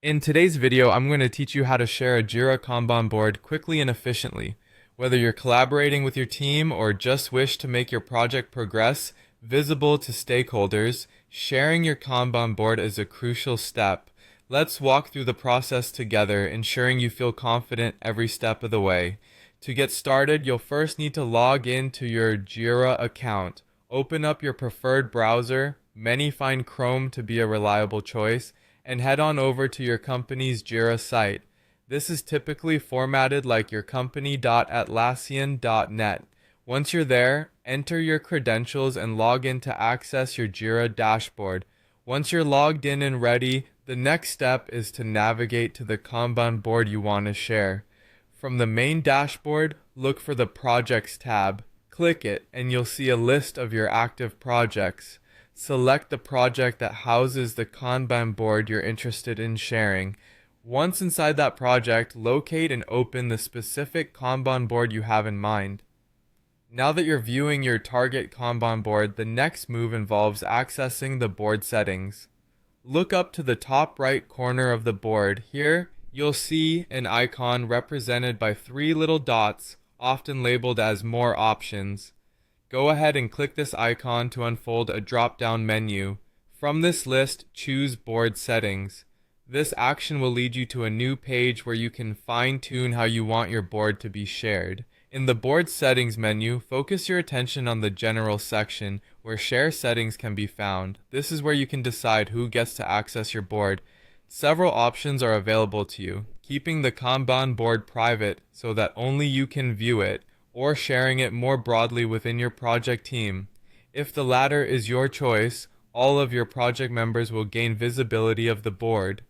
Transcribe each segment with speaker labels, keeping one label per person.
Speaker 1: In today's video, I'm going to teach you how to share a Jira Kanban board quickly and efficiently. Whether you're collaborating with your team or just wish to make your project progress visible to stakeholders, sharing your Kanban board is a crucial step. Let's walk through the process together, ensuring you feel confident every step of the way. To get started, you'll first need to log in to your Jira account. Open up your preferred browser. Many find Chrome to be a reliable choice, and head on over to your company's Jira site. This is typically formatted like your company.atlassian.net. Once you're there, enter your credentials and log in to access your Jira dashboard. Once you're logged in and ready, the next step is to navigate to the Kanban board you want to share. From the main dashboard, look for the Projects tab. Click it, and you'll see a list of your active projects. Select the project that houses the Kanban board you're interested in sharing. Once inside that project, locate and open the specific Kanban board you have in mind. Now that you're viewing your target Kanban board, the next move involves accessing the board settings. Look up to the top right corner of the board. Here, you'll see an icon represented by three little dots, often labeled as More Options. Go ahead and click this icon to unfold a drop-down menu. From this list, choose Board Settings. This action will lead you to a new page where you can fine-tune how you want your board to be shared. In the Board Settings menu, focus your attention on the General section, where Share Settings can be found. This is where you can decide who gets to access your board. Several options are available to you, keeping the Kanban board private so that only you can view it, or sharing it more broadly within your project team. If the latter is your choice, all of your project members will gain visibility of the board.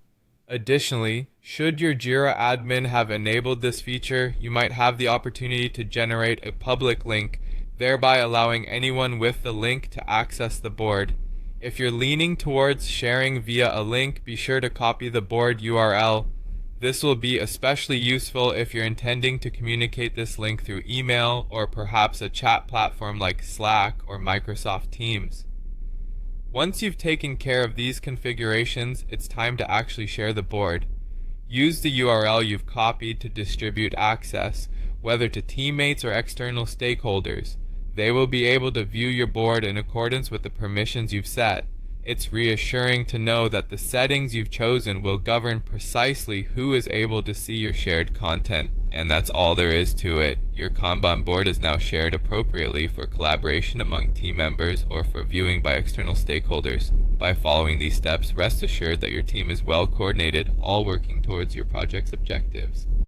Speaker 1: Additionally, should your Jira admin have enabled this feature, you might have the opportunity to generate a public link, thereby allowing anyone with the link to access the board. If you're leaning towards sharing via a link, be sure to copy the board URL. This will be especially useful if you're intending to communicate this link through email or perhaps a chat platform like Slack or Microsoft Teams. Once you've taken care of these configurations, it's time to actually share the board. Use the URL you've copied to distribute access, whether to teammates or external stakeholders. They will be able to view your board in accordance with the permissions you've set. It's reassuring to know that the settings you've chosen will govern precisely who is able to see your shared content, and that's all there is to it. Your Kanban board is now shared appropriately for collaboration among team members or for viewing by external stakeholders. By following these steps, rest assured that your team is well coordinated, all working towards your project's objectives.